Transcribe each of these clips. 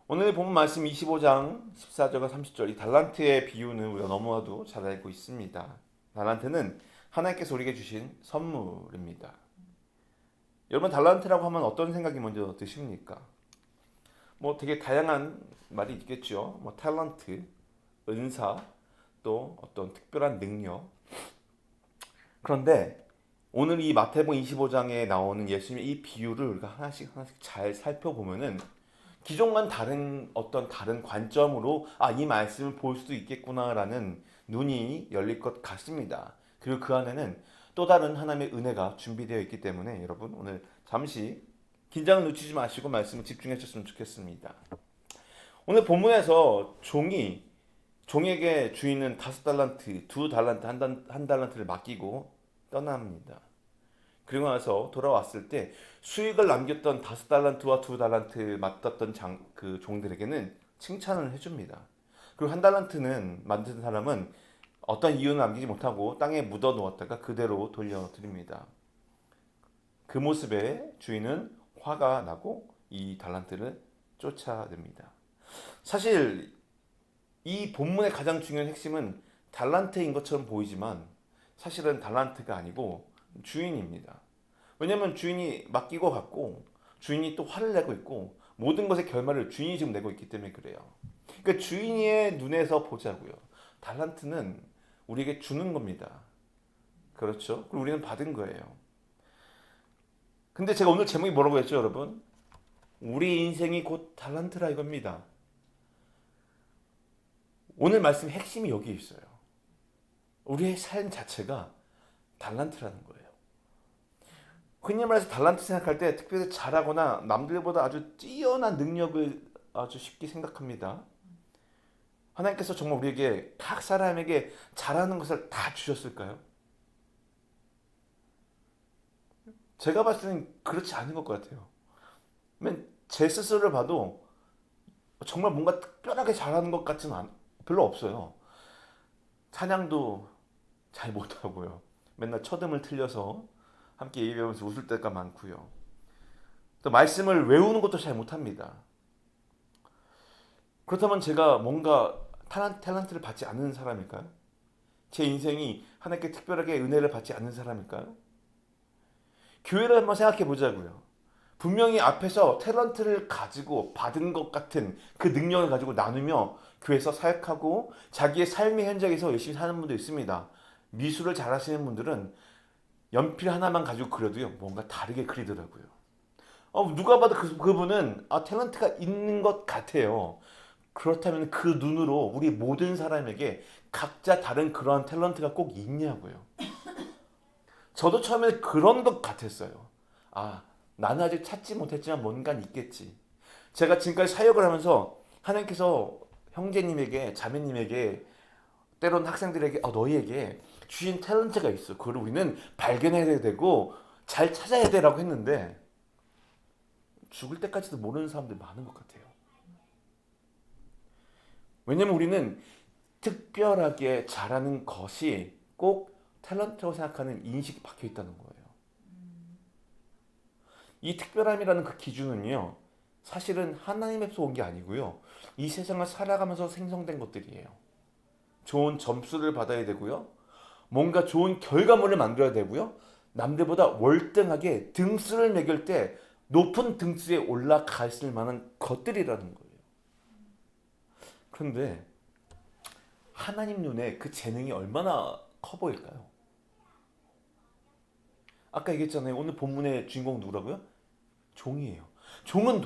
오늘 본 말씀 25장 14절과 30절 이 달란트의 비유는 우리가 너무나도 잘 알고 있습니다. 달란트는 하나님께서 우리에게 주신 선물입니다. 여러분 달란트라고 하면 어떤 생각이 먼저 드십니까? 뭐 되게 다양한 말이 있겠죠. 뭐 탤런트, 은사, 또 어떤 특별한 능력. 그런데 오늘 이 마태복음 25장에 나오는 예수님의 이 비유를 우리가 하나씩 잘 살펴보면은 기존과는 다른 어떤 다른 관점으로 이 말씀을 볼 수도 있겠구나라는 눈이 열릴 것 같습니다. 그리고 그 안에는 또 다른 하나님의 은혜가 준비되어 있기 때문에 여러분 오늘 잠시 긴장을 놓치지 마시고 말씀을 집중해 주셨으면 좋겠습니다. 오늘 본문에서 종에게 주인은 5달란트, 2달란트, 한 달란트를 맡기고 떠납니다. 그리고 나서 돌아왔을 때 수익을 남겼던 5달란트와 2달란트 맡았던 그 종들에게는 칭찬을 해줍니다. 그리고 한 달란트는 만든 사람은 어떤 이유는 남기지 못하고 땅에 묻어 놓았다가 그대로 돌려드립니다. 그 모습에 주인은 화가 나고 이 달란트를 쫓아냅니다. 사실 이 본문의 가장 중요한 핵심은 달란트인 것처럼 보이지만 사실은 달란트가 아니고 주인입니다. 왜냐하면 주인이 맡기고 갔고 주인이 또 화를 내고 있고 모든 것의 결말을 주인이 지금 내고 있기 때문에 그래요. 그러니까 주인의 눈에서 보자고요. 달란트는 우리에게 주는 겁니다. 그렇죠? 그리고 우리는 받은 거예요. 근데 제가 오늘 제목이 뭐라고 했죠, 여러분? 우리 인생이 곧 달란트라 이겁니다. 오늘 말씀 핵심이 여기 있어요. 우리의 삶 자체가 달란트라는 거예요. 흔히 말해서 달란트 생각할 때 특별히 잘하거나 남들보다 아주 뛰어난 능력을 아주 쉽게 생각합니다. 하나님께서 정말 우리에게 각 사람에게 잘하는 것을 다 주셨을까요? 제가 봤을 때는 그렇지 않은 것 같아요. 제 스스로를 봐도 정말 뭔가 특별하게 잘하는 것 같지는 별로 없어요. 찬양도 잘 못하고요. 맨날 첫음을 틀려서 함께 예배하면서 웃을 때가 많고요. 또 말씀을 외우는 것도 잘 못합니다. 그렇다면 제가 뭔가 탤런트를 받지 않는 사람일까요? 제 인생이 하나님께 특별하게 은혜를 받지 않는 사람일까요? 교회를 한번 생각해 보자고요. 분명히 앞에서 탤런트를 가지고 받은 것 같은 그 능력을 가지고 나누며 교회에서 사역하고 자기의 삶의 현장에서 열심히 사는 분도 있습니다. 미술을 잘하시는 분들은 연필 하나만 가지고 그려도요 뭔가 다르게 그리더라고요. 누가 봐도 그분은 탤런트가 있는 것 같아요. 그렇다면 그 눈으로 우리 모든 사람에게 각자 다른 그러한 탤런트가 꼭 있냐고요. 저도 처음에 그런 것 같았어요. 나는 아직 찾지 못했지만 뭔가 있겠지. 제가 지금까지 사역을 하면서 하나님께서 형제님에게 자매님에게 때론 학생들에게 너희에게 주신 탤런트가 있어. 그걸 우리는 발견해야 되고 잘 찾아야 되라고 했는데 죽을 때까지도 모르는 사람들이 많은 것 같아요. 왜냐면 우리는 특별하게 잘하는 것이 꼭 탤런트라고 생각하는 인식이 박혀 있다는 거예요. 이 특별함이라는 그 기준은요. 사실은 하나님에서 온 게 아니고요. 이 세상을 살아가면서 생성된 것들이에요. 좋은 점수를 받아야 되고요. 뭔가 좋은 결과물을 만들어야 되고요. 남들보다 월등하게 등수를 매길 때 높은 등수에 올라갔을 만한 것들이라는 거예요. 그런데 하나님 눈에 그 재능이 얼마나 커 보일까요? 아까 얘기했잖아요. 오늘 본문의 주인공 누구라고요? 종이에요. 종은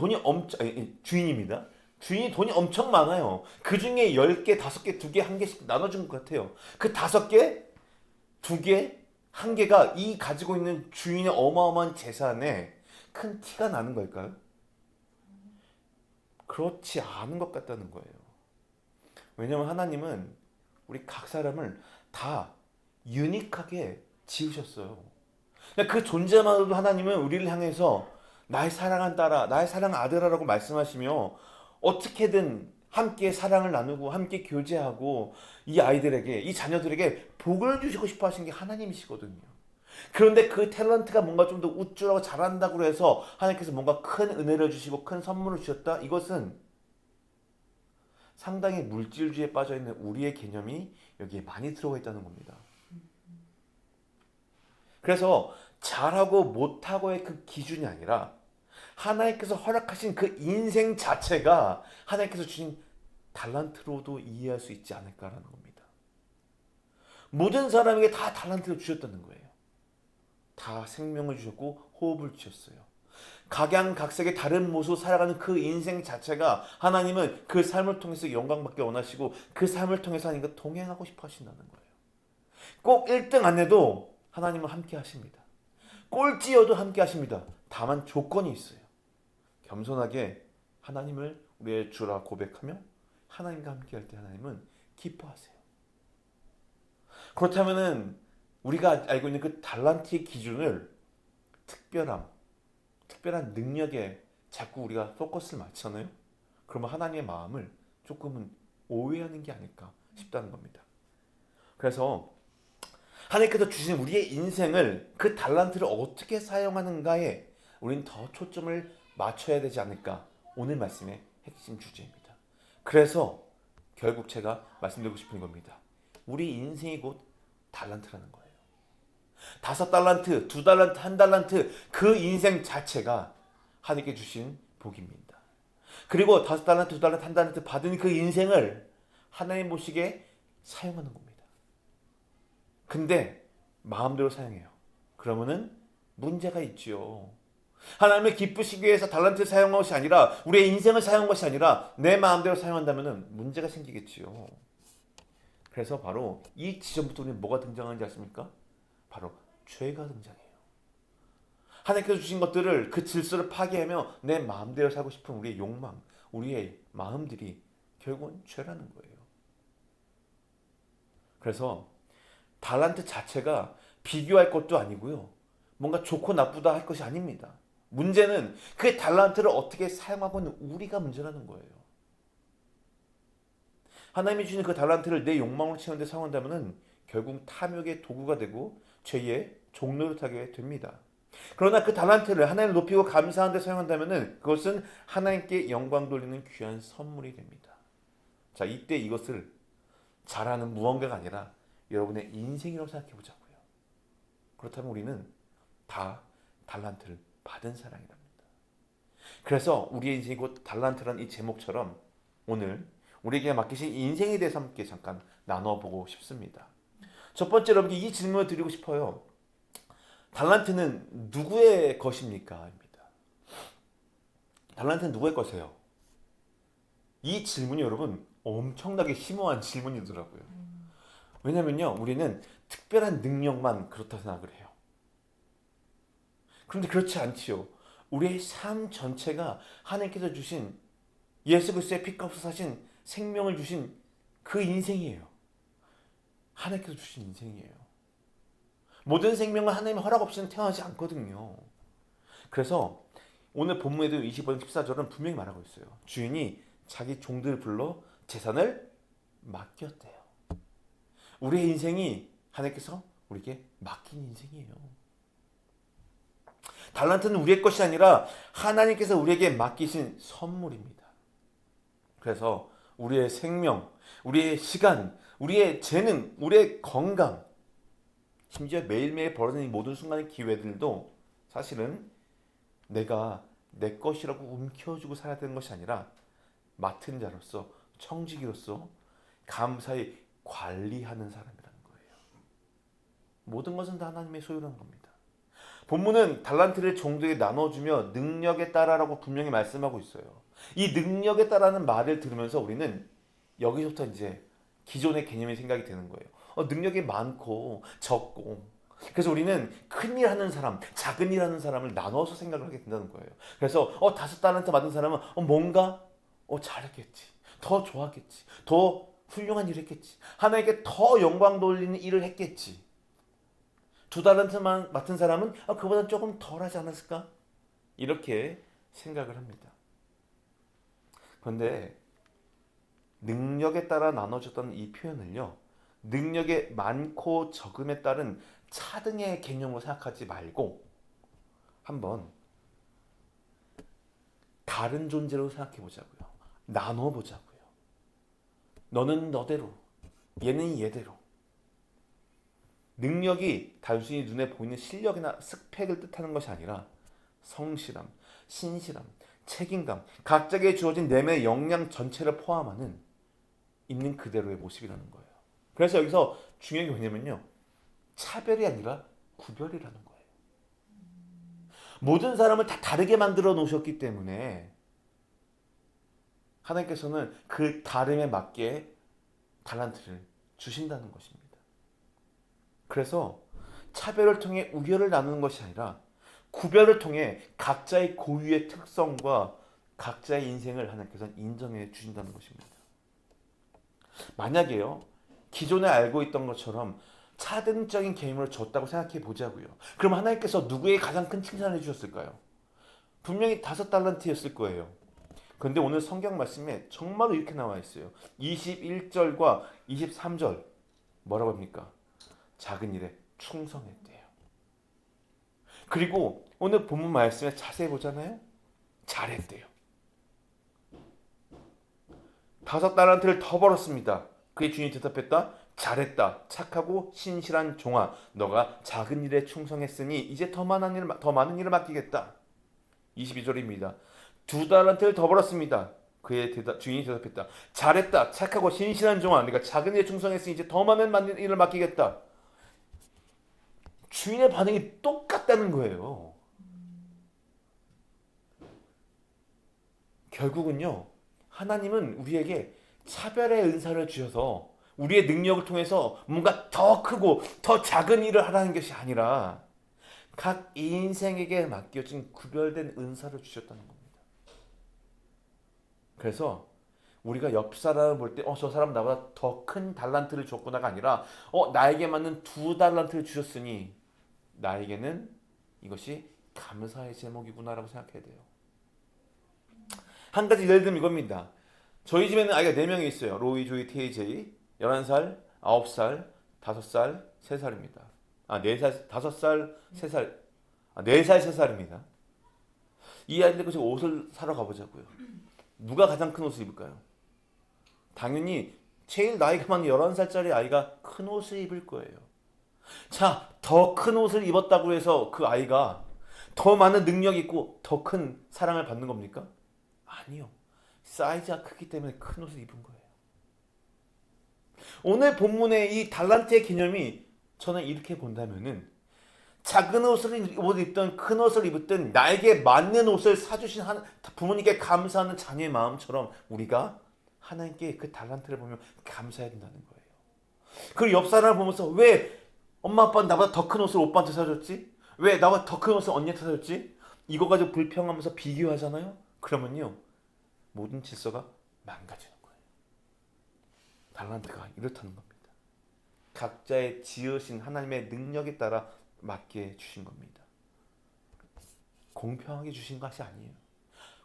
주인입니다. 주인이 돈이 엄청 많아요. 그 중에 10개, 5개, 2개, 1개씩 나눠준 것 같아요. 그 5개, 2개, 1개가 이 가지고 있는 주인의 어마어마한 재산에 큰 티가 나는 걸까요? 그렇지 않은 것 같다는 거예요. 왜냐하면 하나님은 우리 각 사람을 다 유니크하게 지으셨어요. 그 존재만으로도 하나님은 우리를 향해서 나의 사랑한 딸아, 나의 사랑한 아들아라고 말씀하시며 어떻게든 함께 사랑을 나누고 함께 교제하고 이 아이들에게, 이 자녀들에게 복을 주시고 싶어 하신 게 하나님이시거든요. 그런데 그 탤런트가 뭔가 좀 더 우쭐하고 잘한다고 해서 하나님께서 뭔가 큰 은혜를 주시고 큰 선물을 주셨다? 이것은 상당히 물질주의에 빠져있는 우리의 개념이 여기에 많이 들어가 있다는 겁니다. 그래서 잘하고 못하고의 그 기준이 아니라 하나님께서 허락하신 그 인생 자체가 하나님께서 주신 달란트로도 이해할 수 있지 않을까라는 겁니다. 모든 사람에게 다 달란트를 주셨다는 거예요. 다 생명을 주셨고 호흡을 주셨어요. 각양각색의 다른 모습으로 살아가는 그 인생 자체가 하나님은 그 삶을 통해서 영광받기 원하시고 그 삶을 통해서 하나님과 동행하고 싶어 하신다는 거예요. 꼭 1등 안 해도 하나님은 함께 하십니다. 꼴찌여도 함께 하십니다. 다만 조건이 있어요. 겸손하게 하나님을 우리의 주라 고백하며 하나님과 함께 할 때 하나님은 기뻐하세요. 그렇다면은 우리가 알고 있는 그 달란트의 기준을 특별한 능력에 자꾸 우리가 포커스를 맞추잖아요. 그러면 하나님의 마음을 조금은 오해하는 게 아닐까 싶다는 겁니다. 그래서 하나님께서 주신 우리의 인생을 그 달란트를 어떻게 사용하는가에 우리는 더 초점을 맞춰야 되지 않을까, 오늘 말씀의 핵심 주제입니다. 그래서 결국 제가 말씀드리고 싶은 겁니다. 우리 인생이 곧 달란트라는 거예요. 5달란트, 2달란트, 1달란트, 그 인생 자체가 하나님께 주신 복입니다. 그리고 5달란트, 2달란트, 1달란트 받은 그 인생을 하나님 보시기에 사용하는 겁니다. 근데 마음대로 사용해요. 그러면은 문제가 있지요. 하나님을 기쁘시기 위해서 달란트를 사용한 것이 아니라, 우리의 인생을 사용한 것이 아니라 내 마음대로 사용한다면은 문제가 생기겠지요. 그래서 바로 이 지점부터 우리는 뭐가 등장하는지 아십니까? 바로 죄가 등장해요. 하나님께서 주신 것들을, 그 질서를 파괴하며 내 마음대로 살고 싶은 우리의 욕망, 우리의 마음들이 결국은 죄라는 거예요. 그래서 달란트 자체가 비교할 것도 아니고요, 뭔가 좋고 나쁘다 할 것이 아닙니다. 문제는 그 달란트를 어떻게 사용하고 있는 우리가 문제라는 거예요. 하나님이 주신 그 달란트를 내 욕망을 채우는 데 사용한다면 결국 탐욕의 도구가 되고 죄의 종노릇하게 됩니다. 그러나 그 달란트를 하나님을 높이고 감사하는 데 사용한다면 그것은 하나님께 영광 돌리는 귀한 선물이 됩니다. 자, 이때 이것을 잘하는 무언가가 아니라 여러분의 인생이라고 생각해 보자고요. 그렇다면 우리는 다 달란트를 받은 사람이랍니다. 그래서 우리의 인생이 곧 달란트라는 이 제목처럼 오늘 우리에게 맡기신 인생에 대해서 함께 잠깐 나눠보고 싶습니다. 첫 번째로 여러분께 이 질문을 드리고 싶어요. 달란트는 누구의 것입니까? 입니다. 달란트는 누구의 것이에요? 이 질문이 여러분 엄청나게 심오한 질문이더라고요. 왜냐면요, 우리는 특별한 능력만 그렇다 생각을 해요. 그런데 그렇지 않지요. 우리의 삶 전체가 하나님께서 주신, 예수 그리스도의 피값으로 사신 생명을 주신 그 인생이에요. 하나님께서 주신 인생이에요. 모든 생명은 하나님의 허락 없이는 태어나지 않거든요. 그래서 오늘 본문에도 25장 14절은 분명히 말하고 있어요. 주인이 자기 종들을 불러 재산을 맡겼대요. 우리의 인생이 하나님께서 우리에게 맡긴 인생이에요. 달란트는 우리의 것이 아니라 하나님께서 우리에게 맡기신 선물입니다. 그래서 우리의 생명, 우리의 시간, 우리의 재능, 우리의 건강, 심지어 매일매일 벌어지는 모든 순간의 기회들도 사실은 내가 내 것이라고 움켜쥐고 살아야 되는 것이 아니라 맡은 자로서, 청지기로서 감사히 관리하는 사람이라는 거예요. 모든 것은 다 하나님의 소유라는 겁니다. 본문은 달란트를 종들에게 나눠주며 능력에 따라라고 분명히 말씀하고 있어요. 이 능력에 따라는 말을 들으면서 우리는 여기서부터 이제 기존의 개념이 생각이 되는 거예요. 능력이 많고 적고, 그래서 우리는 큰 일 하는 사람, 작은 일 하는 사람을 나눠서 생각을 하게 된다는 거예요. 그래서 5달란트 받은 사람은 뭔가 잘했겠지, 더 좋았겠지, 더 훌륭한 일을 했겠지, 하나님께 더 영광 돌리는 일을 했겠지. 2달란트만 맡은 사람은 그보다 조금 덜 하지 않았을까? 이렇게 생각을 합니다. 그런데 능력에 따라 나눠졌다는 이 표현을요, 능력의 많고 적음에 따른 차등의 개념으로 생각하지 말고 한번 다른 존재로 생각해 보자고요. 나눠 보자고요. 너는 너대로, 얘는 얘대로. 능력이 단순히 눈에 보이는 실력이나 스펙을 뜻하는 것이 아니라 성실함, 신실함, 책임감, 각자에게 주어진 내면의 역량 전체를 포함하는 있는 그대로의 모습이라는 거예요. 그래서 여기서 중요한 게 뭐냐면요. 차별이 아니라 구별이라는 거예요. 모든 사람을 다 다르게 만들어 놓으셨기 때문에 하나님께서는 그 다름에 맞게 달란트를 주신다는 것입니다. 그래서 차별을 통해 우열을 나누는 것이 아니라 구별을 통해 각자의 고유의 특성과 각자의 인생을 하나님께서 인정해 주신다는 것입니다. 만약에요, 기존에 알고 있던 것처럼 차등적인 개념을 줬다고 생각해 보자고요. 그럼 하나님께서 누구에게 가장 큰 칭찬을 해주셨을까요? 분명히 5달란트였을 거예요. 그런데 오늘 성경 말씀에 정말로 이렇게 나와 있어요. 21절과 23절 뭐라고 합니까? 작은 일에 충성했대요. 그리고 오늘 본문 말씀에 자세히 보잖아요. 잘했대요. 5달란트를 더 벌었습니다. 그의 주인이 대답했다. 잘했다. 착하고 신실한 종아. 너가 작은 일에 충성했으니 이제 더 많은 일을 맡기겠다. 22절입니다. 2달란트를 더 벌었습니다. 그의 주인이 대답했다. 잘했다. 착하고 신실한 종아. 네가 작은 일에 충성했으니 이제 더 많은 일을 맡기겠다. 주인의 반응이 똑같다는 거예요. 결국은요, 하나님은 우리에게 차별의 은사를 주셔서 우리의 능력을 통해서 뭔가 더 크고 더 작은 일을 하라는 것이 아니라 각 인생에게 맡겨진 구별된 은사를 주셨다는 겁니다. 그래서 우리가 옆 사람을 볼 때 저 사람 나보다 더 큰 달란트를 줬구나가 아니라 나에게 맞는 2달란트를 주셨으니 나에게는 이것이 감사의 제목이구나라고 생각해야 돼요. 한 가지 예를 들면 이겁니다. 저희 집에는 아이가 4명이 있어요. 로이, 조이, TJ. 11살, 9살, 5살, 3살입니다. 4살, 5살, 3살. 4살, 3살입니다. 이 아이들 지금 옷을 사러 가보자고요. 누가 가장 큰 옷을 입을까요? 당연히 제일 나이가 많은 11살짜리 아이가 큰 옷을 입을 거예요. 자, 더 큰 옷을 입었다고 해서 그 아이가 더 많은 능력이 있고 더 큰 사랑을 받는 겁니까? 아니요. 사이즈가 크기 때문에 큰 옷을 입은 거예요. 오늘 본문의 이 달란트의 개념이 저는 이렇게 본다면은 작은 옷을 입든 큰 옷을 입든 나에게 맞는 옷을 사주신 부모님께 감사하는 자녀의 마음처럼 우리가 하나님께 그 달란트를 보면 감사해야 된다는 거예요. 그리고 옆 사람을 보면서 왜 엄마 아빠는 나보다 더 큰 옷을 오빠한테 사줬지? 왜 나보다 더 큰 옷을 언니한테 사줬지? 이거 가지고 불평하면서 비교하잖아요? 그러면요, 모든 질서가 망가지는 거예요. 달란트가 이렇다는 겁니다. 각자의 지으신 하나님의 능력에 따라 맞게 주신 겁니다. 공평하게 주신 것이 아니에요.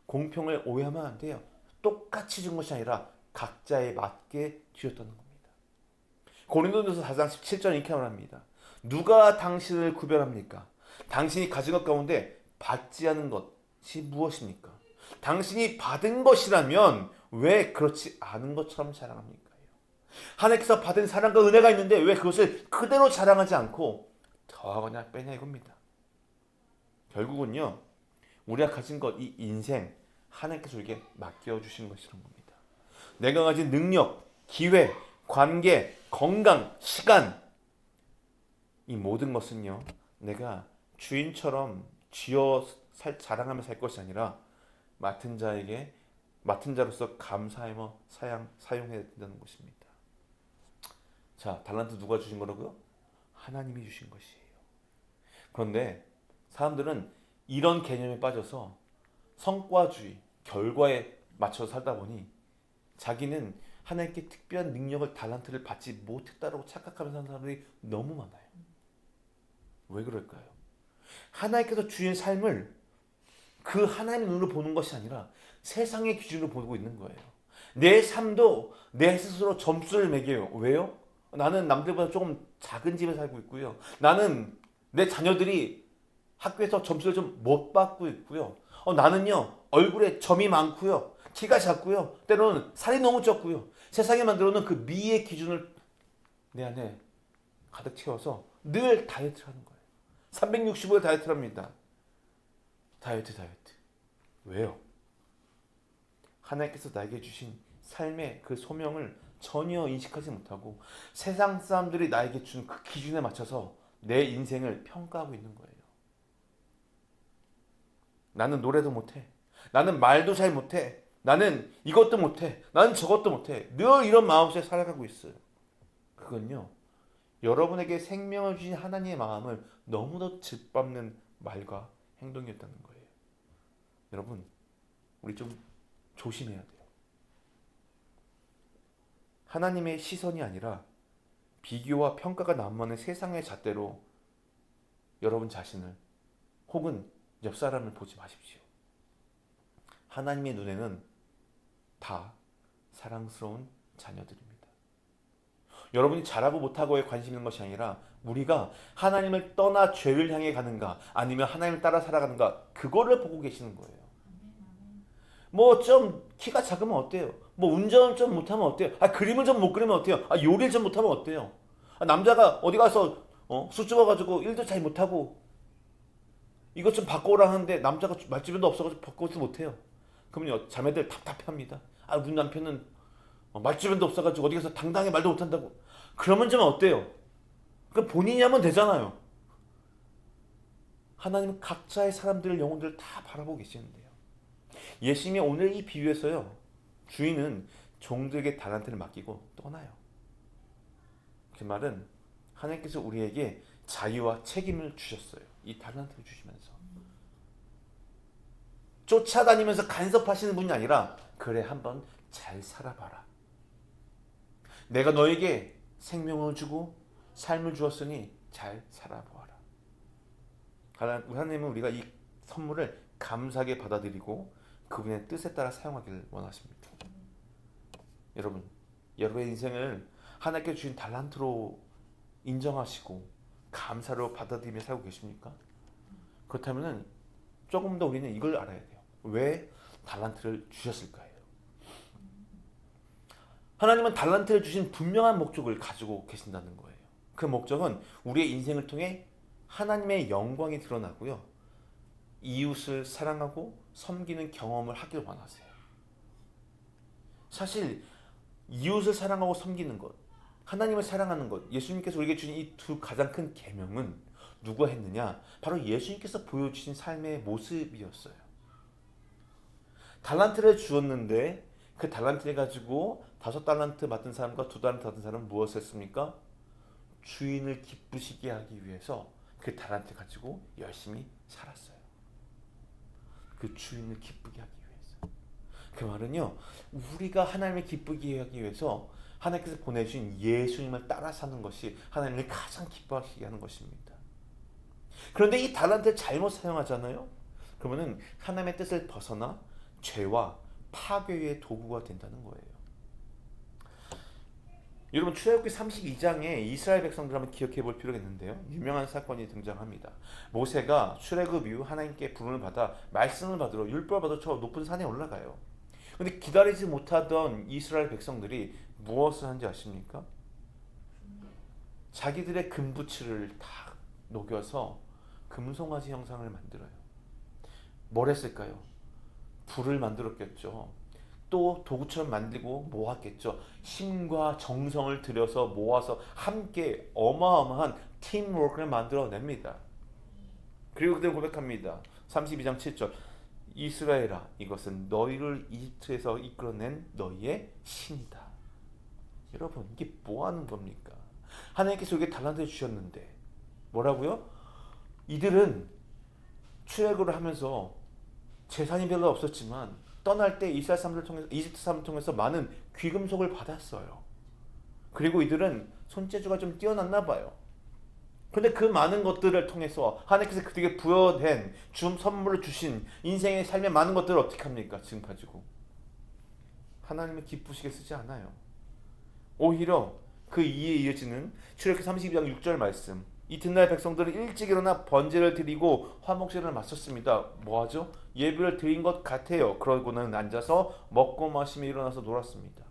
공평을 오해하면 안 돼요. 똑같이 준 것이 아니라 각자에 맞게 주셨다는 겁니다. 고린도전서 4장 17절 이렇게 말합니다. 누가 당신을 구별합니까? 당신이 가진 것 가운데 받지 않은 것이 무엇입니까? 당신이 받은 것이라면 왜 그렇지 않은 것처럼 자랑합니까? 하나님께서 받은 사랑과 은혜가 있는데 왜 그것을 그대로 자랑하지 않고 더하거나 빼냐 이겁니다. 결국은요, 우리가 가진 것, 이 인생 하나님께서 우리에게 맡겨주신 것이란 겁니다. 내가 가진 능력, 기회, 관계, 건강, 시간, 이 모든 것은요, 내가 주인처럼 자랑하며 살 것이 아니라 맡은 자로서 감사하며 사용해야 된다는 것입니다. 자, 달란트 누가 주신 거라고요? 하나님이 주신 것이에요. 그런데 사람들은 이런 개념에 빠져서 성과주의, 결과에 맞춰 살다 보니 자기는 하나님께 특별한 능력을, 달란트를 받지 못했다라고 착각하면서 사는 사람들이 너무 많아요. 왜 그럴까요? 하나님께서 주신 삶을 그 하나님의 눈으로 보는 것이 아니라 세상의 기준으로 보고 있는 거예요. 내 삶도 내 스스로 점수를 매겨요. 왜요? 나는 남들보다 조금 작은 집에 살고 있고요. 나는 내 자녀들이 학교에서 점수를 좀 못 받고 있고요. 나는요, 얼굴에 점이 많고요. 키가 작고요. 때로는 살이 너무 쪘고요. 세상에 만들어 놓은 그 미의 기준을 내 안에 가득 채워서 늘 다이어트를 하는 거예요. 365일 다이어트를 합니다. 다이어트. 왜요? 하나님께서 나에게 주신 삶의 그 소명을 전혀 인식하지 못하고 세상 사람들이 나에게 준 그 기준에 맞춰서 내 인생을 평가하고 있는 거예요. 나는 노래도 못해. 나는 말도 잘 못해. 나는 이것도 못해. 나는 저것도 못해. 늘 이런 마음속에 살아가고 있어요. 그건요, 여러분에게 생명을 주신 하나님의 마음을 너무도 짓밟는 말과 행동이었다는 거예요. 여러분, 우리 좀 조심해야 돼요. 하나님의 시선이 아니라 비교와 평가가 난무하는 세상의 잣대로 여러분 자신을 혹은 옆 사람을 보지 마십시오. 하나님의 눈에는 다 사랑스러운 자녀들입니다. 여러분이 잘하고 못하고에 관심 있는 것이 아니라 우리가 하나님을 떠나 죄를 향해 가는가 아니면 하나님을 따라 살아가는가, 그거를 보고 계시는 거예요. 뭐 좀 키가 작으면 어때요? 뭐 운전을 좀 못하면 어때요? 그림을 좀 못 그리면 어때요? 요리를 좀 못하면 어때요? 남자가 어디 가서 수줍어가지고 일도 잘 못하고 이것 좀 바꿔오라 하는데 남자가 말주변도 없어가지고 바꾸지 못해요. 그러면요, 자매들 답답해합니다. 우리 남편은 말주변도 없어가지고 어디 가서 당당하게 말도 못한다고. 그러면 좀 어때요? 그 본인이 하면 되잖아요. 하나님은 각자의 사람들의 영혼들을 다 바라보고 계시는데요. 예수님이 오늘 이 비유에서요, 주인은 종들에게 달란트를 맡기고 떠나요. 그 말은 하나님께서 우리에게 자유와 책임을 주셨어요. 이 달란트를 주시면서 쫓아다니면서 간섭하시는 분이 아니라, 그래 한번 잘 살아봐라. 내가 너에게 생명을 주고 삶을 주었으니 잘 살아보아라. 하나님은 우리가 이 선물을 감사하게 받아들이고 그분의 뜻에 따라 사용하기를 원하십니다. 여러분, 여러분의 인생을 하나님께 주신 달란트로 인정하시고 감사로 받아들이며 살고 계십니까? 그렇다면 조금 더 우리는 이걸 알아야 돼요. 왜 달란트를 주셨을까요? 하나님은 달란트를 주신 분명한 목적을 가지고 계신다는 거예요. 그 목적은 우리의 인생을 통해 하나님의 영광이 드러나고요, 이웃을 사랑하고 섬기는 경험을 하길 원하세요. 사실 이웃을 사랑하고 섬기는 것, 하나님을 사랑하는 것, 예수님께서 우리에게 주신 이 두 가장 큰 계명은 누가 했느냐? 바로 예수님께서 보여주신 삶의 모습이었어요. 달란트를 주었는데 그 달란트를 가지고 5달란트 맡은 사람과 2달란트 맡은 사람은 무엇을 했습니까? 주인을 기쁘시게 하기 위해서 그 달란트 가지고 열심히 살았어요. 그 주인을 기쁘게 하기 위해서. 그 말은요, 우리가 하나님을 기쁘게 하기 위해서 하나님께서 보내주신 예수님을 따라 사는 것이 하나님을 가장 기뻐하시게 하는 것입니다. 그런데 이 달란트를 잘못 사용하잖아요. 그러면은 하나님의 뜻을 벗어나 죄와 파괴의 도구가 된다는 거예요. 여러분, 출애굽기 32장에 이스라엘 백성들 한번 기억해 볼 필요가 있는데요. 유명한 사건이 등장합니다. 모세가 출애굽 이후 하나님께 부름을 받아 말씀을 받으러, 율법을 받으러 저 높은 산에 올라가요. 근데 기다리지 못하던 이스라엘 백성들이 무엇을 한지 아십니까? 자기들의 금부치를 다 녹여서 금송아지 형상을 만들어요. 뭘 했을까요? 불을 만들었겠죠. 또 도구처럼 만들고 모았겠죠. 힘과 정성을 들여서 모아서 함께 어마어마한 팀워크를 만들어냅니다. 그리고 그들 고백합니다. 32장 7절, 이스라엘아, 이것은 너희를 이집트에서 이끌어낸 너희의 신이다. 여러분, 이게 뭐 하는 겁니까? 하나님께서 우리에게 달란트를 주셨는데 뭐라고요? 이들은 출애굽을 하면서 재산이 별로 없었지만 떠날 때 이스라엘 사람들을 통해서, 이집트 사람을 통해서 많은 귀금속을 받았어요. 그리고 이들은 손재주가 좀 뛰어났나 봐요. 그런데 그 많은 것들을 통해서 하나님께서 그들에게 부여된 선물을 주신 인생의 삶의 많은 것들을 어떻게 합니까? 지금 가지고 하나님을 기쁘시게 쓰지 않아요. 오히려 그 이에 이어지는 출애굽기 32장 6절 말씀, 이튿날 백성들은 일찍 일어나 번제를 드리고 화목제를 마쳤습니다. 뭐하죠? 예배를 드린 것 같아요. 그러고는 앉아서 먹고 마시며 일어나서 놀았습니다.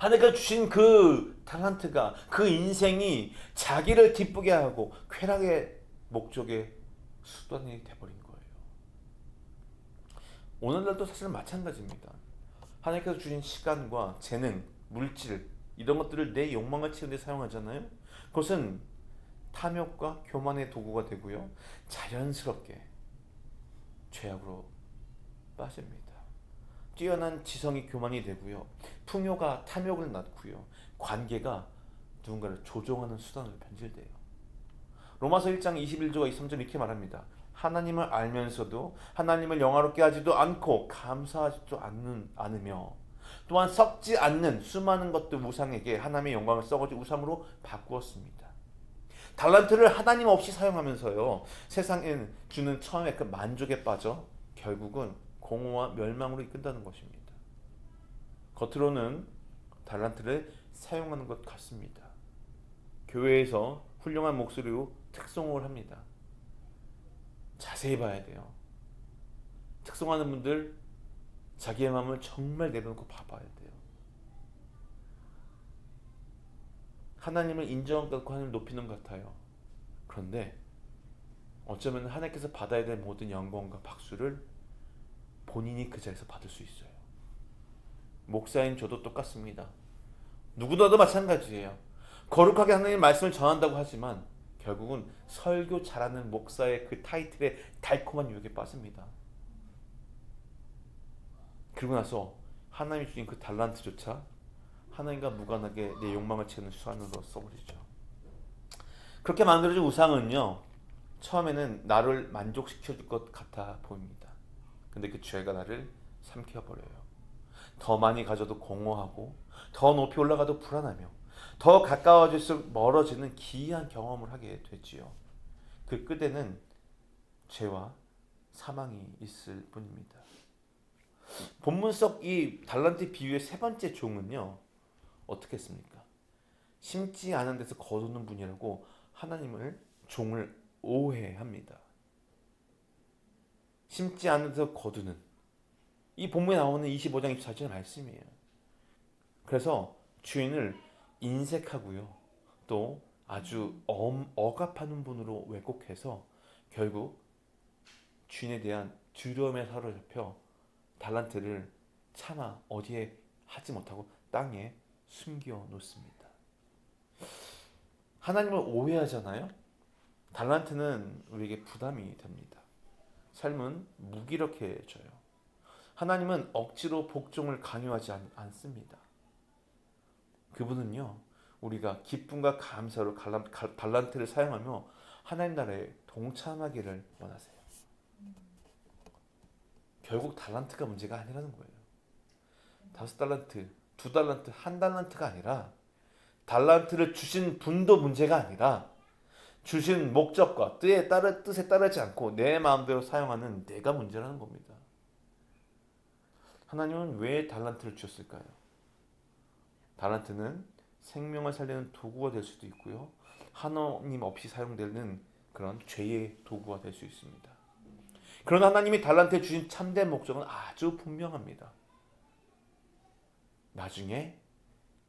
하나님께서 주신 그 탤런트가, 그 인생이 자기를 기쁘게 하고 쾌락의 목적의 수단이 돼버린 거예요. 오늘날도 사실 마찬가지입니다. 하나님께서 주신 시간과 재능, 물질 이런 것들을 내 욕망을 채우는 데 사용하잖아요. 그것은 탐욕과 교만의 도구가 되고요. 자연스럽게 죄악으로 빠집니다. 뛰어난 지성이 교만이 되고요. 풍요가 탐욕을 낳고요. 관계가 누군가를 조종하는 수단으로 변질돼요. 로마서 1장 21절과 23절 이렇게 말합니다. 하나님을 알면서도 하나님을 영화롭게 하지도 않고 감사하지도 않으며 또한 썩지 않는 수많은 것들 우상에게 하나님의 영광을 썩어지 우상으로 바꾸었습니다. 달란트를 하나님 없이 사용하면서요. 세상에 주는 처음에 그 만족에 빠져 결국은 공허와 멸망으로 이끈다는 것입니다. 겉으로는 달란트를 사용하는 것 같습니다. 교회에서 훌륭한 목소리로 특송을 합니다. 자세히 봐야 돼요. 특송하는 분들 자기의 마음을 정말 내려놓고 봐봐야 돼요. 하나님을 인정하고 하나님을 높이는 것 같아요. 그런데 어쩌면 하나님께서 받아야 될 모든 영광과 박수를 본인이 그 자리에서 받을 수 있어요. 목사인 저도 똑같습니다. 누구나도 마찬가지예요. 거룩하게 하나님의 말씀을 전한다고 하지만 결국은 설교 잘하는 목사의 그 타이틀에 달콤한 유혹에 빠집니다. 그리고 나서 하나님이 주신 그 달란트조차 하나님과 무관하게 내 욕망을 채우는 수단으로 써버리죠. 그렇게 만들어진 우상은요, 처음에는 나를 만족시켜줄 것 같아 보입니다. 근데 그 죄가 나를 삼켜버려요. 더 많이 가져도 공허하고 더 높이 올라가도 불안하며 더 가까워질수록 멀어지는 기이한 경험을 하게 되지요. 그 끝에는 죄와 사망이 있을 뿐입니다. 본문 속 이 달란트 비유의 세 번째 종은요, 어떻게 했습니까? 심지 않은 데서 거두는 분이라고 하나님을 종을 오해합니다. 심지 않은 데서 거두는, 이 본문에 나오는 25장 24절 말씀이에요. 그래서 주인을 인색하고요, 또 아주 억압하는 분으로 왜곡해서 결국 주인에 대한 두려움에 사로잡혀 달란트를 차마 어디에 하지 못하고 땅에 숨겨 놓습니다. 하나님을 오해하잖아요. 달란트는 우리에게 부담이 됩니다. 삶은 무기력해져요. 하나님은 억지로 복종을 강요하지 않습니다. 그분은요, 우리가 기쁨과 감사로 달란트를 사용하며 하나님 나라에 동참하기를 원하세요. 결국 달란트가 문제가 아니라는 거예요. 5달란트, 2달란트, 1달란트가 아니라 달란트를 주신 분도 문제가 아니라 주신 목적과 뜻에 따르지 않고 내 마음대로 사용하는 내가 문제라는 겁니다. 하나님은 왜 달란트를 주셨을까요? 달란트는 생명을 살리는 도구가 될 수도 있고요, 하나님 없이 사용되는 그런 죄의 도구가 될 수 있습니다. 그러나 하나님이 달란트에 주신 참된 목적은 아주 분명합니다. 나중에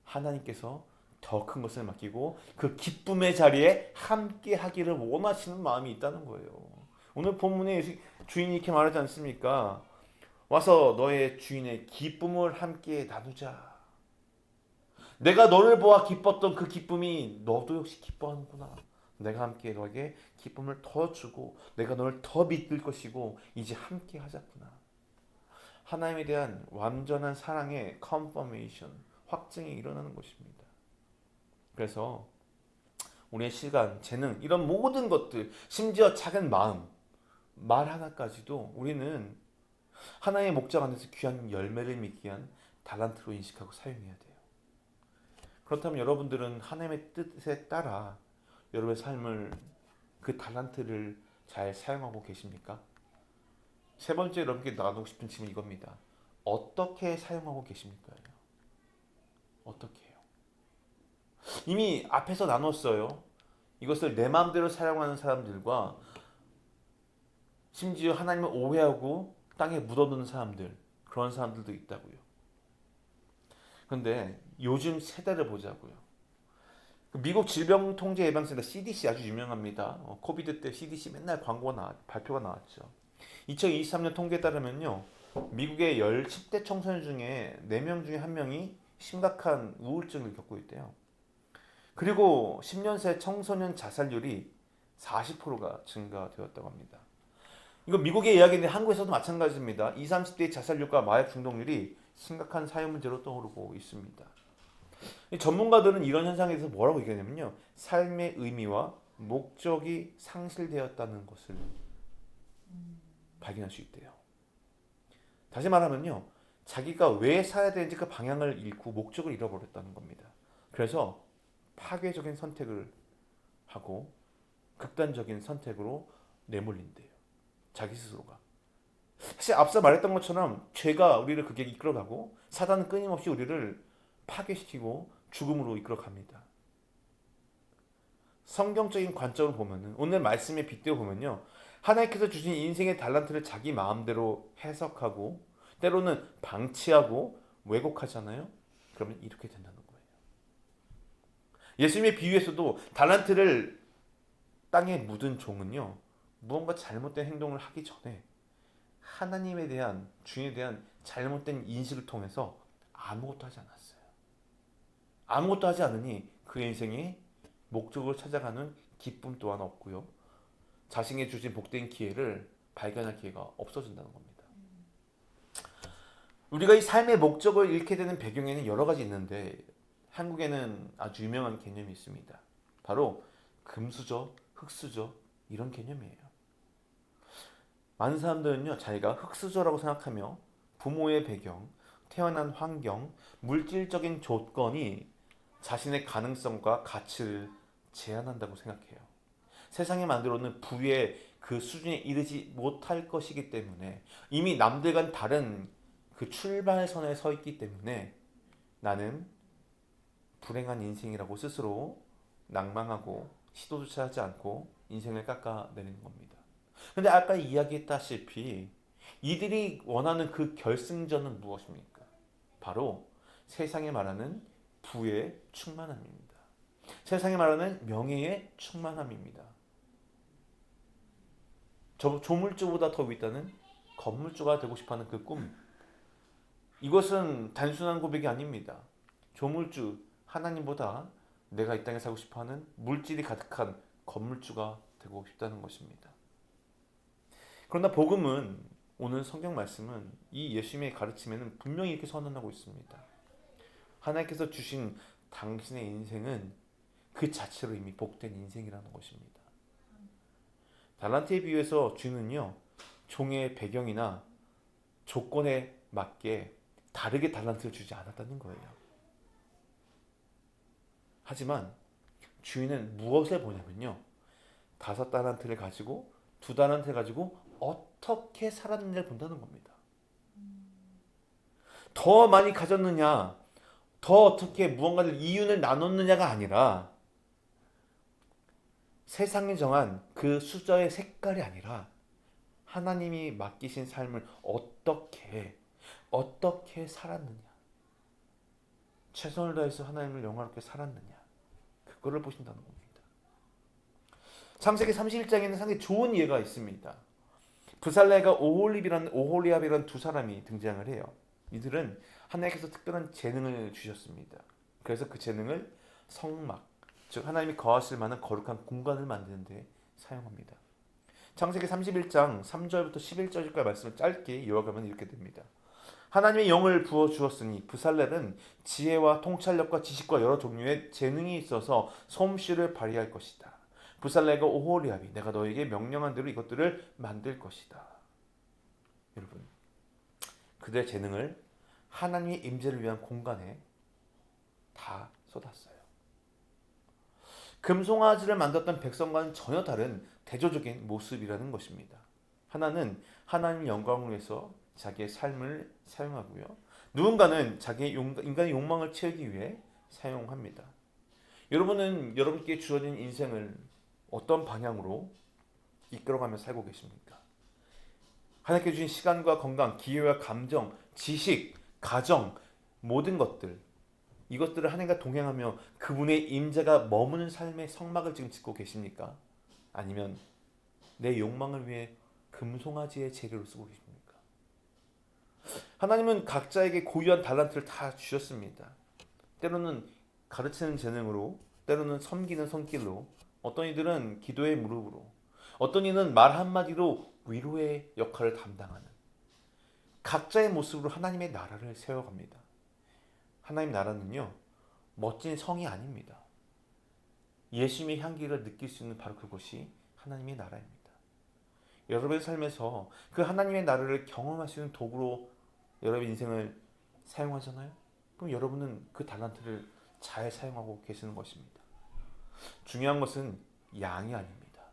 하나님께서 더 큰 것을 맡기고 그 기쁨의 자리에 함께 하기를 원하시는 마음이 있다는 거예요. 오늘 본문에 주인이 이렇게 말하지 않습니까? 와서 너의 주인의 기쁨을 함께 나누자. 내가 너를 보아 기뻤던 그 기쁨이 너도 역시 기뻐하는구나. 내가 함께 너에게 기쁨을 더 주고 내가 너를 더 믿을 것이고 이제 함께 하자꾸나. 하나님에 대한 완전한 사랑의 컨퍼메이션, 확증이 일어나는 것입니다. 그래서 우리의 시간, 재능, 이런 모든 것들, 심지어 작은 마음, 말 하나까지도 우리는 하나님의 목적 안에서 귀한 열매를 맺기 위한 달란트로 인식하고 사용해야 돼요. 그렇다면 여러분들은 하나님의 뜻에 따라 여러분의 삶을, 그 달란트를 잘 사용하고 계십니까? 세 번째 여러분께 나누고 싶은 질문이 이겁니다. 어떻게 사용하고 계십니까? 어떻게 해요? 이미 앞에서 나눴어요. 이것을 내 마음대로 사용하는 사람들과 심지어 하나님을 오해하고 땅에 묻어두는 사람들, 그런 사람들도 있다고요. 그런데 요즘 세대를 보자고요. 미국 질병통제예방센터 CDC 아주 유명합니다. 코비드 때 CDC 맨날 발표가 나왔죠. 2023년 통계에 따르면요, 미국의 10대 청소년 중에 4명 중에 1명이 심각한 우울증을 겪고 있대요. 그리고 10년 새 청소년 자살률이 40%가 증가되었다고 합니다. 이거 미국의 이야기인데 한국에서도 마찬가지입니다. 20, 30대의 자살률과 마약 중독률이 심각한 사회 문제로 떠오르고 있습니다. 전문가들은 이런 현상에 대해서 뭐라고 얘기하냐면요, 삶의 의미와 목적이 상실되었다는 것을 발견할 수 있대요. 다시 말하면요, 자기가 왜 살아야 되는지 그 방향을 잃고 목적을 잃어버렸다는 겁니다. 그래서 파괴적인 선택을 하고 극단적인 선택으로 내몰린대요. 자기 스스로가. 사실 앞서 말했던 것처럼 죄가 우리를 그게 이끌어가고 사단은 끊임없이 우리를 파괴시키고 죽음으로 이끌어갑니다. 성경적인 관점을 보면은, 오늘 말씀에 빗대어 보면요, 하나님께서 주신 인생의 달란트를 자기 마음대로 해석하고 때로는 방치하고 왜곡하잖아요. 그러면 이렇게 된다는 거예요. 예수님의 비유에서도 달란트를 땅에 묻은 종은요, 무언가 잘못된 행동을 하기 전에 하나님에 대한, 주님에 대한 잘못된 인식을 통해서 아무것도 하지 않았어요. 아무것도 하지 않으니 그 인생에 목적을 찾아가는 기쁨 또한 없고요, 자신이 주신 복된 기회를 발견할 기회가 없어진다는 겁니다. 우리가 이 삶의 목적을 잃게 되는 배경에는 여러 가지 있는데, 한국에는 아주 유명한 개념이 있습니다. 바로 금수저, 흙수저, 이런 개념이에요. 많은 사람들은요, 자기가 흙수저라고 생각하며 부모의 배경, 태어난 환경, 물질적인 조건이 자신의 가능성과 가치를 제한한다고 생각해요. 세상에 만들어놓은 부의 그 수준에 이르지 못할 것이기 때문에, 이미 남들과는 다른 그 출발선에 서 있기 때문에 나는 불행한 인생이라고 스스로 낭망하고 시도조차 하지 않고 인생을 깎아내리는 겁니다. 근데 아까 이야기했다시피 이들이 원하는 그 결승전은 무엇입니까? 바로 세상에 말하는 부의 충만함입니다. 세상에 말하는 명예의 충만함입니다. 조물주보다 더 위다는 건물주가 되고 싶어하는 그 꿈, 이것은 단순한 고백이 아닙니다. 조물주, 하나님보다 내가 이 땅에 살고 싶어하는 물질이 가득한 건물주가 되고 싶다는 것입니다. 그러나 복음은, 오늘 성경 말씀은 이 예수님의 가르침에는 분명히 이렇게 선언하고 있습니다. 하나님께서 주신 당신의 인생은 그 자체로 이미 복된 인생이라는 것입니다. 달란트에 비유해서 주는요, 종의 배경이나 조건에 맞게 다르게 달란트를 주지 않았다는 거예요. 하지만 주인은 무엇을 보냐면요, 5달란트를 가지고 2달란트를 가지고 어떻게 살았느냐를 본다는 겁니다. 더 많이 가졌느냐, 더 어떻게 무언가를 이윤을 나눴느냐가 아니라, 세상이 정한 그 숫자의 색깔이 아니라 하나님이 맡기신 삶을 어떻게 살았느냐, 최선을 다해서 하나님을 영화롭게 살았느냐, 그거를 보신다는 겁니다. 창세기 31장에는 상당히 좋은 예가 있습니다. 부살레가 오홀리압이라는 두 사람이 등장을 해요. 이들은 하나님께서 특별한 재능을 주셨습니다. 그래서 그 재능을 성막, 즉 하나님이 거하실 만한 거룩한 공간을 만드는 데 사용합니다. 창세기 31장 3절부터 11절까지 말씀을 짧게 이어가면 이렇게 됩니다. 하나님의 영을 부어 주었으니 부살렐은 지혜와 통찰력과 지식과 여러 종류의 재능이 있어서 솜씨를 발휘할 것이다. 부살렐과 오홀리압이 내가 너에게 명령한 대로 이것들을 만들 것이다. 여러분, 그들의 재능을 하나님의 임재를 위한 공간에 다 쏟았어요. 금송아지를 만들었던 백성과는 전혀 다른 대조적인 모습이라는 것입니다. 하나는 하나님 영광을 위해서 자기의 삶을 사용하고요, 누군가는 자기의 인간의 욕망을 채우기 위해 사용합니다. 여러분은 여러분께 주어진 인생을 어떤 방향으로 이끌어가며 살고 계십니까? 하나님께 주신 시간과 건강, 기회와 감정, 지식, 가정, 모든 것들, 이것들을 하나님과 동행하며 그분의 임재가 머무는 삶의 성막을 지금 짓고 계십니까? 아니면 내 욕망을 위해 금송아지의 재료로 쓰고 계십니까? 하나님은 각자에게 고유한 달란트를 다 주셨습니다. 때로는 가르치는 재능으로, 때로는 섬기는 손길로, 어떤 이들은 기도의 무릎으로, 어떤 이는 말 한마디로 위로의 역할을 담당하는 각자의 모습으로 하나님의 나라를 세워갑니다. 하나님 나라는요, 멋진 성이 아닙니다. 예수님의 향기를 느낄 수 있는 바로 그곳이 하나님의 나라입니다. 여러분의 삶에서 그 하나님의 나라를 경험할 수 있는 도구로 여러분의 인생을 사용하잖아요. 그럼 여러분은 그 달란트를 잘 사용하고 계시는 것입니다. 중요한 것은 양이 아닙니다.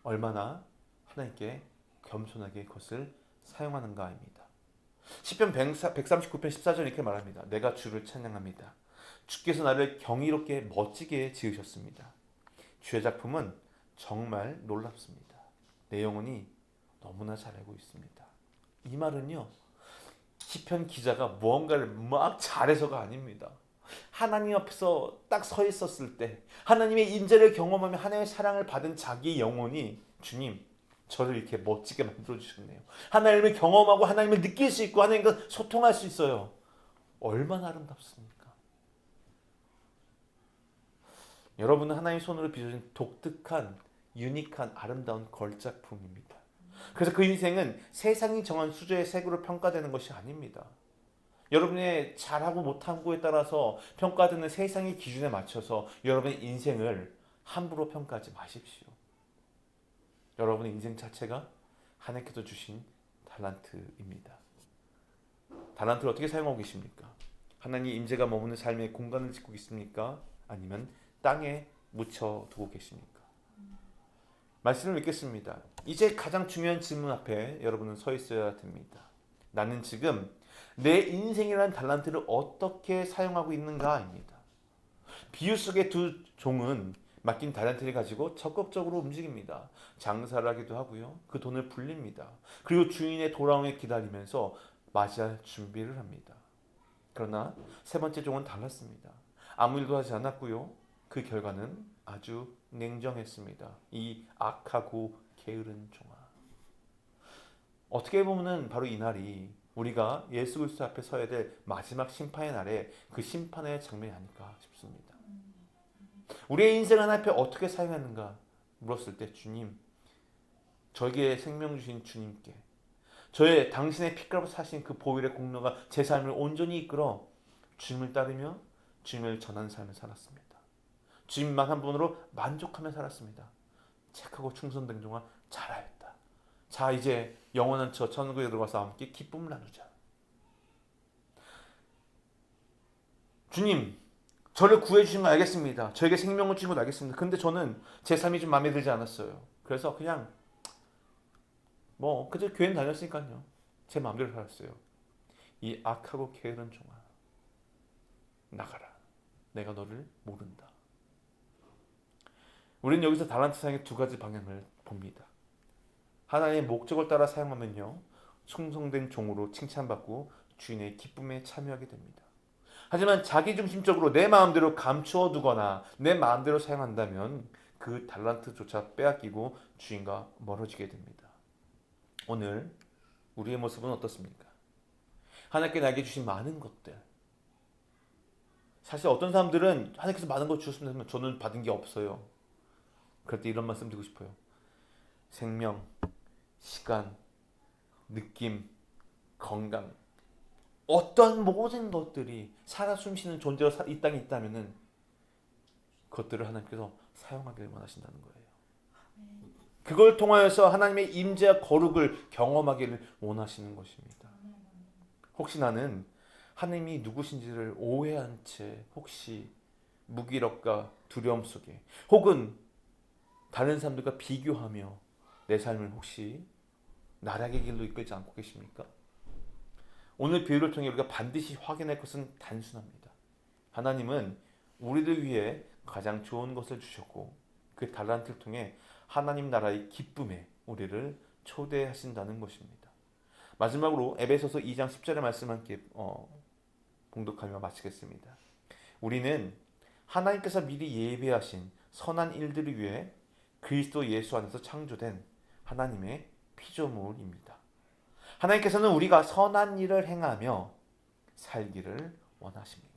얼마나 하나님께 겸손하게 그것을 사용하는가입니다. 시편 139편 14절 이렇게 말합니다. 내가 주를 찬양합니다. 주께서 나를 경이롭게 멋지게 지으셨습니다. 주의 작품은 정말 놀랍습니다. 내 영혼이 너무나 잘 알고 있습니다. 이 말은요, 시편 기자가 무언가를 막 잘해서가 아닙니다. 하나님 앞에서 딱 서 있었을 때 하나님의 인재를 경험하며 하나님의 사랑을 받은 자기의 영혼이 주님, 저를 이렇게 멋지게 만들어 주셨네요. 하나님을 경험하고 하나님을 느낄 수 있고 하나님과 소통할 수 있어요. 얼마나 아름답습니까? 여러분은 하나님의 손으로 빚어진 독특한, 유니크한 아름다운 걸작품입니다. 그래서 그 인생은 세상이 정한 수저의 색으로 평가되는 것이 아닙니다. 여러분의 잘하고 못하고에 따라서 평가되는 세상의 기준에 맞춰서 여러분의 인생을 함부로 평가하지 마십시오. 여러분의 인생 자체가 하나님께서 주신 달란트입니다. 달란트를 어떻게 사용하고 계십니까? 하나님의 임재가 머무는 삶의 공간을 짓고 있습니까? 아니면 땅에 묻혀두고 계십니까? 말씀을 읽겠습니다. 이제 가장 중요한 질문 앞에 여러분은 서 있어야 됩니다. 나는 지금 내 인생이라는 달란트를 어떻게 사용하고 있는가입니다. 비유 속의 두 종은 맡긴 달란트를 가지고 적극적으로 움직입니다. 장사를 하기도 하고요. 그 돈을 불립니다. 그리고 주인의 돌아옴을 기다리면서 맞이할 준비를 합니다. 그러나 세 번째 종은 달랐습니다. 아무 일도 하지 않았고요. 그 결과는 아주 냉정했습니다. 이 악하고 게으른 종아. 어떻게 보면 바로 이 날이 우리가 예수 그리스도 앞에 서야 될 마지막 심판의 날에 그 심판의 장면이 아닐까 싶습니다. 우리의 인생 하나님 앞에 어떻게 사용하는가 물었을 때 주님, 저에게 생명 주신 주님께 저의 당신의 피값으로 사신 그 보혈의 공로가 제 삶을 온전히 이끌어 주님을 따르며 주님을 전하는 삶을 살았습니다. 주님만 한 분으로 만족하며 살았습니다. 착하고 충성된 종아 잘하였다. 자, 이제 영원한 저 천국에 들어가서 함께 기쁨을 나누자. 주님, 저를 구해주신 거 알겠습니다. 저에게 생명을 주신 건 알겠습니다. 근데 저는 제 삶이 좀 마음에 들지 않았어요. 그래서 그냥 그저 교회는 다녔으니까요. 제 마음대로 살았어요. 이 악하고 게으른 종아, 나가라. 내가 너를 모른다. 우리는 여기서 달란트 사용의 두 가지 방향을 봅니다. 하나님의 목적을 따라 사용하면요, 충성된 종으로 칭찬받고 주인의 기쁨에 참여하게 됩니다. 하지만 자기중심적으로 내 마음대로 감추어 두거나 내 마음대로 사용한다면 그 달란트조차 빼앗기고 주인과 멀어지게 됩니다. 오늘 우리의 모습은 어떻습니까? 하나님께 나에게 주신 많은 것들, 사실 어떤 사람들은 하나님께서 많은 것 주셨으면 저는 받은 게 없어요. 그럴 때 이런 말씀 드리고 싶어요. 생명, 시간, 느낌, 건강, 어떤 모든 것들이 살아 숨쉬는 존재로 이 땅에 있다면은 그것들을 하나님께서 사용하기를 원하신다는 거예요. 그걸 통하여서 하나님의 임재와 거룩을 경험하기를 원하시는 것입니다. 혹시 나는 하나님이 누구신지를 오해한 채 혹시 무기력과 두려움 속에 혹은 다른 사람들과 비교하며 내 삶을 혹시 나락의 길로 이끌지 않고 계십니까? 오늘 비유를 통해 우리가 반드시 확인할 것은 단순합니다. 하나님은 우리를 위해 가장 좋은 것을 주셨고 그 달란트를 통해 하나님 나라의 기쁨에 우리를 초대하신다는 것입니다. 마지막으로 에베소서 2장 10절의 말씀 함께 봉독하며 마치겠습니다. 우리는 하나님께서 미리 예비하신 선한 일들을 위해 그리스도 예수 안에서 창조된 하나님의 피조물입니다. 하나님께서는 우리가 선한 일을 행하며 살기를 원하십니다.